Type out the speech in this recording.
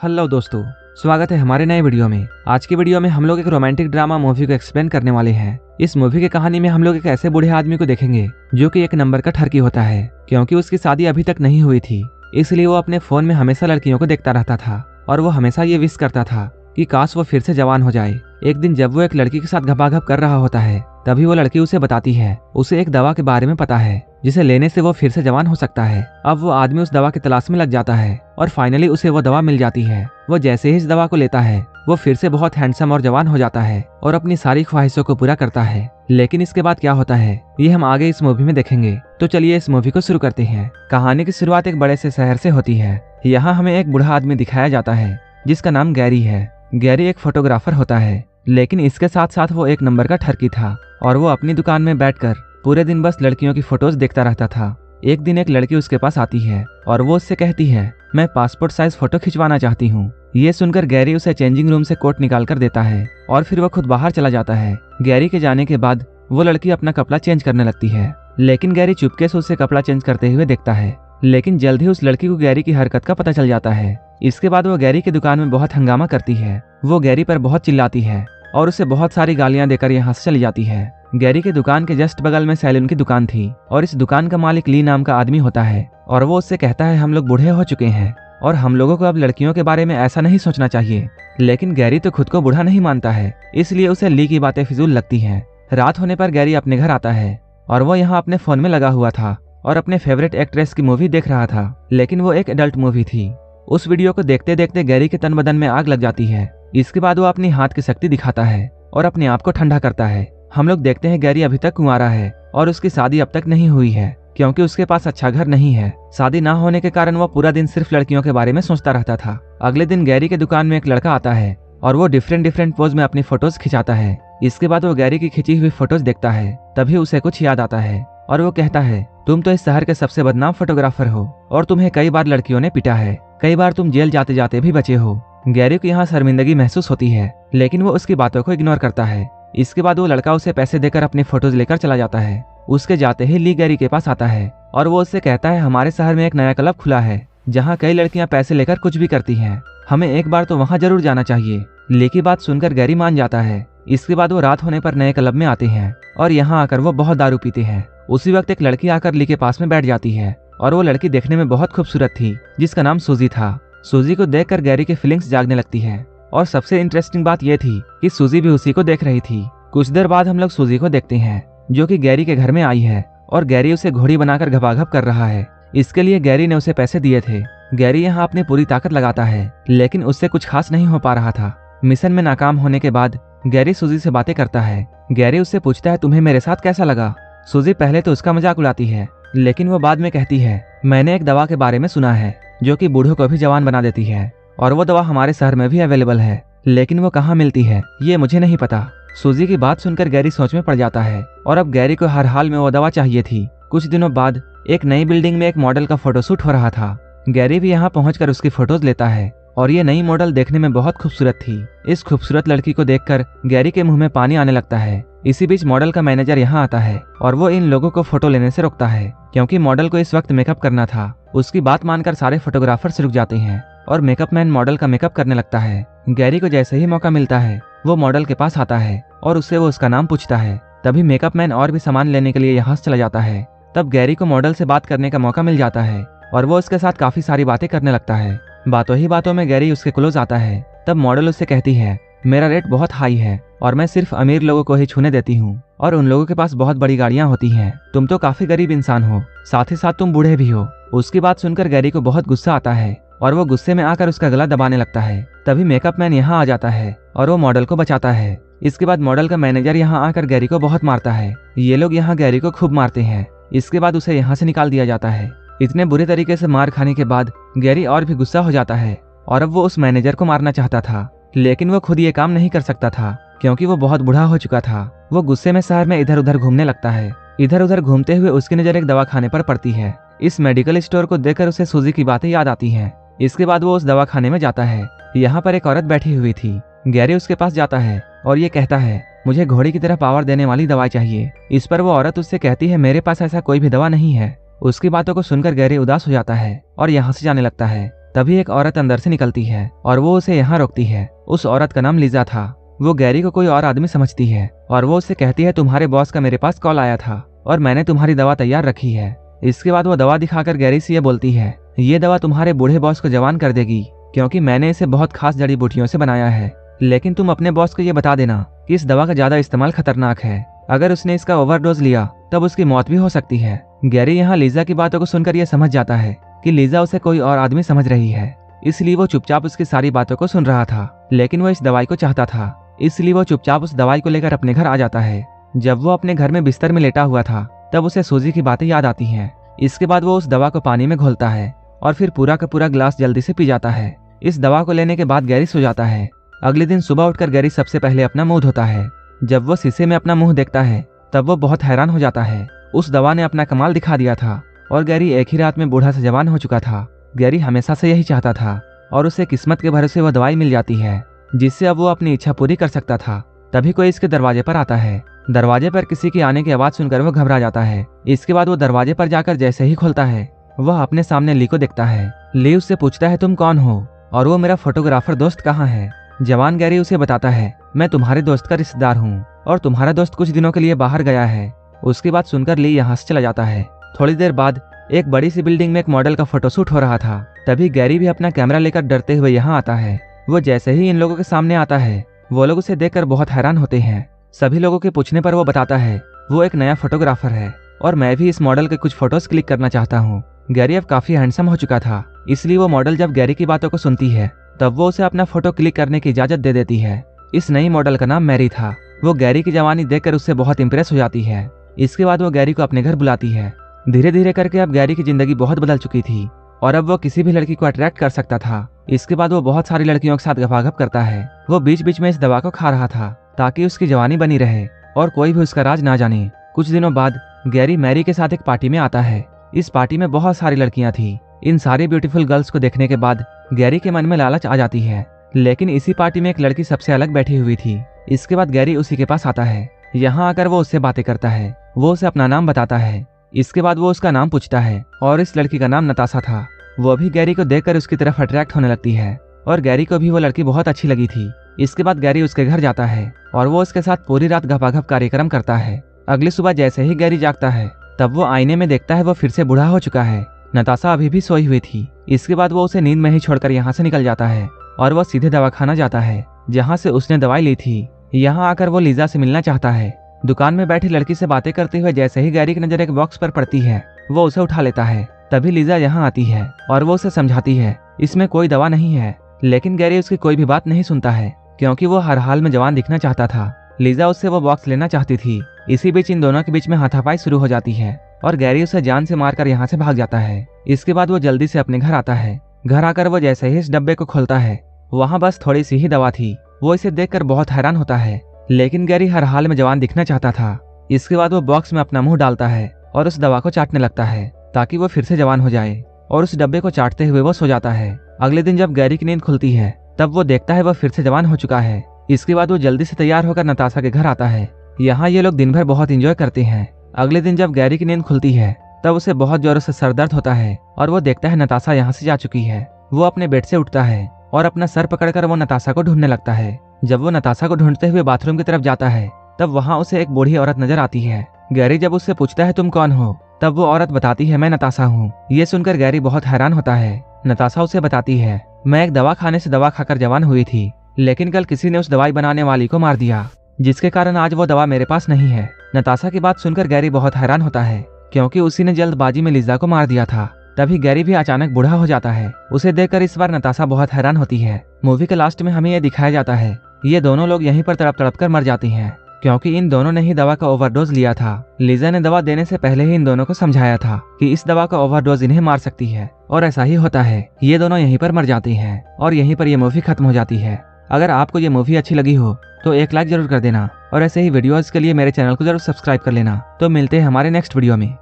Hello दोस्तों, स्वागत है हमारे नए वीडियो में। आज की वीडियो में हम लोग एक रोमांटिक ड्रामा मूवी को एक्सप्लेन करने वाले हैं। इस मूवी की कहानी में हम लोग एक ऐसे बूढ़े आदमी को देखेंगे जो कि एक नंबर का ठरकी होता है, क्योंकि उसकी शादी अभी तक नहीं हुई थी। इसलिए वो अपने फोन में हमेशा लड़कियों को देखता रहता था और वो हमेशा ये विश करता था कि काश वो फिर से जवान हो जाए। एक दिन जब वो एक लड़की के साथ घपाघप कर रहा होता है, तभी वो लड़की उसे बताती है उसे एक दवा के बारे में पता है जिसे लेने से वो फिर से जवान हो सकता है। अब वो आदमी उस दवा की तलाश में लग जाता है और फाइनली उसे वो दवा मिल जाती है। वो जैसे ही इस दवा को लेता है वो फिर से बहुत हैंडसम और जवान हो जाता है और अपनी सारी ख्वाहिशों को पूरा करता है। लेकिन इसके बाद क्या होता है ये हम आगे इस मूवी में देखेंगे। तो चलिए इस मूवी को शुरू करते हैं। कहानी की शुरुआत एक बड़े से शहर से होती है। यहाँ हमें एक बूढ़ा आदमी दिखाया जाता है जिसका नाम गैरी है। गैरी एक फोटोग्राफर होता है, लेकिन इसके साथ साथ वो एक नंबर का ठरकी था और वो अपनी दुकान में बैठकर पूरे दिन बस लड़कियों की फोटोज देखता रहता था। एक दिन एक लड़की उसके पास आती है और वो उससे कहती है, मैं पासपोर्ट साइज फोटो खिंचवाना चाहती हूँ। ये सुनकर गैरी उसे चेंजिंग रूम से कोट निकाल कर देता है और फिर वो खुद बाहर चला जाता है। गैरी के जाने के बाद वो लड़की अपना कपड़ा चेंज करने लगती है, लेकिन गैरी चुपके से उसे कपड़ा चेंज करते हुए देखता है। लेकिन जल्द ही उस लड़की को गैरी की हरकत का पता चल जाता है। इसके बाद वो गैरी की दुकान में बहुत हंगामा करती है। वो गैरी पर बहुत चिल्लाती है और उसे बहुत सारी गालियां देकर यहाँ से चली जाती है। गैरी की दुकान के जस्ट बगल में सैलून की दुकान थी और इस दुकान का मालिक ली नाम का आदमी होता है और वो उससे कहता है, हम लोग बूढ़े हो चुके हैं और हम लोगों को अब लड़कियों के बारे में ऐसा नहीं सोचना चाहिए। लेकिन गैरी तो खुद को बूढ़ा नहीं मानता है, इसलिए उसे ली की बातें फिजूल लगती हैं। रात होने पर गैरी अपने घर आता है और वो यहाँ अपने फोन में लगा हुआ था और अपने फेवरेट एक्ट्रेस की मूवी देख रहा था, लेकिन वो एक एडल्ट मूवी थी। उस वीडियो को देखते देखते गैरी के तन बदन में आग लग जाती है। इसके बाद वो अपनी हाथ की शक्ति दिखाता है और अपने आप को ठंडा करता है। हम लोग देखते हैं गैरी अभी तक कुंवारा है और उसकी शादी अब तक नहीं हुई है, क्योंकि उसके पास अच्छा घर नहीं है। शादी ना होने के कारण वो पूरा दिन सिर्फ लड़कियों के बारे में सोचता रहता था। अगले दिन गैरी के दुकान में एक लड़का आता है और वो डिफरेंट पोज में अपनी फोटोज खिंचाता है। इसके बाद वो गैरी की खिंची हुई फोटोज देखता है, तभी उसे कुछ याद आता है और वो कहता है, तुम तो इस शहर के सबसे बदनाम फोटोग्राफर हो और तुम्हें कई बार लड़कियों ने पिटा है, कई बार तुम जेल जाते जाते भी बचे हो। गैरी को यहाँ शर्मिंदगी महसूस होती है, लेकिन वो उसकी बातों को इग्नोर करता है। इसके बाद वो लड़का उसे पैसे देकर अपनी फोटोज लेकर चला जाता है। उसके जाते ही ली गैरी के पास आता है और वो उससे कहता है, हमारे शहर में एक नया क्लब खुला है जहाँ कई लड़कियां पैसे लेकर कुछ भी करती हैं, हमें एक बार तो वहाँ जरूर जाना चाहिए। ली की बात सुनकर गैरी मान जाता है। इसके बाद वो रात होने पर नए क्लब में आते हैं और यहाँ आकर वो बहुत दारू पीते हैं। उसी वक्त एक लड़की आकर ली के पास में बैठ जाती है और वो लड़की देखने में बहुत खूबसूरत थी, जिसका नाम सूजी था। सूजी को देखकर गैरी की फीलिंग्स जागने लगती है और सबसे इंटरेस्टिंग बात यह थी कि सूजी भी उसी को देख रही थी। कुछ देर बाद हम लोग सूजी को देखते हैं जो कि गैरी के घर में आई है और गैरी उसे घोड़ी बनाकर घपाघप कर रहा है। इसके लिए गैरी ने उसे पैसे दिए थे। गैरी यहाँ अपनी पूरी ताकत लगाता है, लेकिन उससे कुछ खास नहीं हो पा रहा था। मिशन में नाकाम होने के बाद गैरी सूजी से बातें करता है। गैरी उससे पूछता है, तुम्हें मेरे साथ कैसा लगा। सूजी पहले तो उसका मजाक उड़ाती है, लेकिन वो बाद में कहती है, मैंने एक दवा के बारे में सुना है जो कि बूढ़ों को भी जवान बना देती है और वो दवा हमारे शहर में भी अवेलेबल है, लेकिन वो कहाँ मिलती है ये मुझे नहीं पता। सूजी की बात सुनकर गैरी सोच में पड़ जाता है और अब गैरी को हर हाल में वो दवा चाहिए थी। कुछ दिनों बाद एक नई बिल्डिंग में एक मॉडल का फोटोशूट हो रहा था। गैरी भी यहाँ पहुंचकर उसकी फोटोज लेता है और ये नई मॉडल देखने में बहुत खूबसूरत थी। इस खूबसूरत लड़की को देखकर गैरी के मुंह में पानी आने लगता है। इसी बीच मॉडल का मैनेजर यहाँ आता है और वो इन लोगों को फोटो लेने से रोकता है, क्योंकि मॉडल को इस वक्त मेकअप करना था। उसकी बात मानकर सारे फोटोग्राफर्स रुक जाते हैं और मेकअप मैन मॉडल का मेकअप करने लगता है। गैरी को जैसे ही मौका मिलता है वो मॉडल के पास आता है और उससे वो उसका नाम पूछता है। तभी मेकअप मैन और भी सामान लेने के लिए यहाँ से चला जाता है। तब गैरी को मॉडल से बात करने का मौका मिल जाता है और वो उसके साथ काफी सारी बातें करने लगता है। बातों ही बातों में गैरी उसके क्लोज आता है। तब मॉडल उससे कहती है, मेरा रेट बहुत हाई है और मैं सिर्फ अमीर लोगों को ही छूने देती हूँ और उन लोगों के पास बहुत बड़ी गाड़ियाँ होती हैं। तुम तो काफी गरीब इंसान हो, साथ ही साथ तुम बूढ़े भी हो। उसकी बात सुनकर गैरी को बहुत गुस्सा आता है और वो गुस्से में आकर उसका गला दबाने लगता है। तभी मेकअप मैन यहाँ आ जाता है और वो मॉडल को बचाता है। इसके बाद मॉडल का मैनेजर यहाँ आकर गैरी को बहुत मारता है। ये लोग यहाँ गैरी को खूब मारते हैं। इसके बाद उसे यहाँ से निकाल दिया जाता है। इतने बुरे तरीके से मार खाने के बाद गैरी और भी गुस्सा हो जाता है और अब वो उस मैनेजर को मारना चाहता था, लेकिन वो खुद ये काम नहीं कर सकता था क्योंकि वो बहुत बूढ़ा हो चुका था। वो गुस्से में शहर में इधर उधर घूमने लगता है। इधर उधर घूमते हुए उसकी नजर एक दवा खाने पर पड़ती है। इस मेडिकल स्टोर को देखकर उसे सूजी की बातें याद आती हैं। इसके बाद वो उस दवा खाने में जाता है। यहाँ पर एक औरत बैठी हुई थी। गैरी उसके पास जाता है और ये कहता है, मुझे घोड़ी की तरह पावर देने वाली दवाई चाहिए। इस पर वो औरत उससे कहती है, मेरे पास ऐसा कोई भी दवा नहीं है। उसकी बातों को सुनकर गैरी उदास हो जाता है और यहाँ से जाने लगता है। तभी एक औरत अंदर से निकलती है और वो उसे यहाँ रोकती है। उस औरत का नाम लीजा था। वो गैरी को कोई और आदमी समझती है और वो उससे कहती है तुम्हारे बॉस का मेरे पास कॉल आया था और मैंने तुम्हारी दवा तैयार रखी है। इसके बाद वो दवा दिखाकर गैरी से ये बोलती है ये दवा तुम्हारे बूढ़े बॉस को जवान कर देगी क्योंकि मैंने इसे बहुत खास जड़ी बूटियों से बनाया है। लेकिन तुम अपने बॉस को ये बता देना कि इस दवा का ज्यादा इस्तेमाल खतरनाक है। अगर उसने इसका ओवरडोज लिया तब उसकी मौत भी हो सकती है। गैरी यहाँ लीजा की बातों को सुनकर यह समझ जाता है कि लीजा उसे कोई और आदमी समझ रही है, इसलिए वो चुपचाप उसकी सारी बातों को सुन रहा था। लेकिन वो इस दवाई को चाहता था, इसलिए वो चुपचाप उस दवाई को लेकर अपने घर आ जाता है। जब वो अपने घर में बिस्तर में लेटा हुआ था तब उसे सूजी की बातें याद आती हैं। इसके बाद वो उस दवा को पानी में घोलता है और फिर पूरा का पूरा ग्लास जल्दी से पी जाता है। इस दवा को लेने के बाद गैरी सो जाता है। अगले दिन सुबह उठकर गैरी सबसे पहले अपना मुंह धोता है। जब वो शीशे में अपना मुंह देखता है तब वो बहुत हैरान हो जाता है। उस दवा ने अपना कमाल दिखा दिया था और गैरी एक ही रात में बूढ़ा से जवान हो चुका था। गैरी हमेशा से यही चाहता था और उसे किस्मत के भरोसे वह दवाई मिल जाती है जिससे अब वो अपनी इच्छा पूरी कर सकता था। तभी कोई इसके दरवाजे पर आता है। दरवाजे पर किसी के आने की आवाज सुनकर वो घबरा जाता है। इसके बाद वो दरवाजे पर जाकर जैसे ही खोलता है वह अपने सामने ली को देखता है। ली उससे पूछता है तुम कौन हो और वो मेरा फोटोग्राफर दोस्त कहाँ है। जवान गैरी उसे बताता है मैं तुम्हारे दोस्त का रिश्तेदार हूँ और तुम्हारा दोस्त कुछ दिनों के लिए बाहर गया है। उसकी बात सुनकर ली यहाँ से चला जाता है। थोड़ी देर बाद एक बड़ी सी बिल्डिंग में एक मॉडल का फोटोशूट हो रहा था। तभी गैरी भी अपना कैमरा लेकर डरते हुए यहाँ आता है। वो जैसे ही इन लोगों के सामने आता है वो लोग उसे देखकर बहुत हैरान होते हैं। सभी लोगों के पूछने पर वो बताता है वो एक नया फोटोग्राफर है और मैं भी इस मॉडल के कुछ फोटोज क्लिक करना चाहता हूँ। गैरी अब काफी हैंडसम हो चुका था, इसलिए वो मॉडल जब गैरी की बातों को सुनती है तब वो उसे अपना फोटो क्लिक करने की इजाजत दे देती है। इस नई मॉडल का नाम मैरी था। वो गैरी की जवानी देखकर उससे बहुत इंप्रेस हो जाती है। इसके बाद वो गैरी को अपने घर बुलाती है। धीरे धीरे करके अब गैरी की जिंदगी बहुत बदल चुकी थी और अब वो किसी भी लड़की को अट्रैक्ट कर सकता था। इसके बाद वो बहुत सारी लड़कियों के साथ गपागप करता है। वो बीच बीच में इस दवा को खा रहा था ताकि उसकी जवानी बनी रहे और कोई भी उसका राज ना जाने। कुछ दिनों बाद गैरी मैरी के साथ एक पार्टी में आता है। इस पार्टी में बहुत सारी लड़कियां थी। इन सारी ब्यूटीफुल गर्ल्स को देखने के बाद गैरी के मन में लालच आ जाती है। लेकिन इसी पार्टी में एक लड़की सबसे अलग बैठी हुई थी। इसके बाद गैरी उसी के पास आता है। यहाँ आकर वो उससे बातें करता है। वो उसे अपना नाम बताता है। इसके बाद वो उसका नाम पूछता है और इस लड़की का नाम नताशा था। वो भी गैरी को देखकर उसकी तरफ अट्रैक्ट होने लगती है और गैरी को भी वो लड़की बहुत अच्छी लगी थी। इसके बाद गैरी उसके घर जाता है और वो उसके साथ पूरी रात गपागप कार्यक्रम करता है। अगली सुबह जैसे ही गैरी जागता है तब वो आईने में देखता है वो फिर से बूढ़ा हो चुका है। नताशा अभी भी सोई हुई थी। इसके बाद वो उसे नींद में ही छोड़कर यहाँ से निकल जाता है और वो सीधे दवाखाना जाता है जहाँ से उसने दवाई ली थी। यहाँ आकर वो लीजा से मिलना चाहता है। दुकान में बैठी लड़की से बातें करते हुए जैसे ही गैरी की नजर एक बॉक्स पर पड़ती है वो उसे उठा लेता है। तभी लीजा यहाँ आती है और वो उसे समझाती है इसमें कोई दवा नहीं है। लेकिन गैरी उसकी कोई भी बात नहीं सुनता है क्योंकि वो हर हाल में जवान दिखना चाहता था। लीजा उससे वो बॉक्स लेना चाहती थी। इसी बीच इन दोनों के बीच में हाथापाई शुरू हो जाती है और गैरी उसे जान से मारकर यहाँ से भाग जाता है। इसके बाद वो जल्दी से अपने घर आता है। घर आकर वो जैसे ही इस डब्बे को खोलता है वहाँ बस थोड़ी सी ही दवा थी। वो इसे देखकर बहुत हैरान होता है। लेकिन गैरी हर हाल में जवान दिखना चाहता था। इसके बाद वो बॉक्स में अपना मुंह डालता है और उस दवा को चाटने लगता है ताकि वो फिर से जवान हो जाए और उस डब्बे को चाटते हुए वो सो जाता है। अगले दिन जब गैरी की नींद खुलती है तब वो देखता है वह फिर से जवान हो चुका है। इसके बाद वो जल्दी से तैयार होकर नताशा के घर आता है। यहाँ ये लोग दिन भर बहुत इंजॉय करते हैं। अगले दिन जब गैरी की नींद खुलती है तब उसे बहुत जोरों से सर दर्द होता है और वो देखता है नताशा यहाँ से जा चुकी है। वो अपने बेड से उठता है और अपना सर पकड़कर वो नताशा को ढूंढने लगता है। जब वो नताशा को ढूंढते हुए बाथरूम की तरफ जाता है तब वहाँ उसे एक बूढ़ी औरत नजर आती है। गैरी जब उससे पूछता है तुम कौन हो तब वो औरत बताती है मैं नताशा हूँ। ये सुनकर गैरी बहुत हैरान होता है। नताशा उसे बताती है मैं एक दवा खाने से दवा खाकर जवान हुई थी, लेकिन कल किसी ने उस दवाई बनाने वाली को मार दिया जिसके कारण आज वो दवा मेरे पास नहीं है। नताशा की बात सुनकर गैरी बहुत हैरान होता है क्योंकि उसी ने जल्दबाजी में लीजा को मार दिया था। तभी गैरी भी अचानक बूढ़ा हो जाता है। उसे देखकर इस बार नताशा बहुत हैरान होती है। मूवी के लास्ट में हमें यह दिखाया जाता है ये दोनों लोग यहीं पर तड़प तड़प कर मर जाती हैं क्योंकि इन दोनों ने ही दवा का ओवरडोज लिया था। लीजा ने दवा देने से पहले ही इन दोनों को समझाया था कि इस दवा का ओवरडोज इन्हें मार सकती है और ऐसा ही होता है। ये दोनों यहीं पर मर जाती हैं और यहीं पर ये मूवी खत्म हो जाती है। अगर आपको ये मूवी अच्छी लगी हो तो एक लाइक जरूर कर देना और ऐसे ही वीडियोस के लिए मेरे चैनल को जरूर सब्सक्राइब कर लेना। तो मिलते हैं हमारे नेक्स्ट वीडियो में।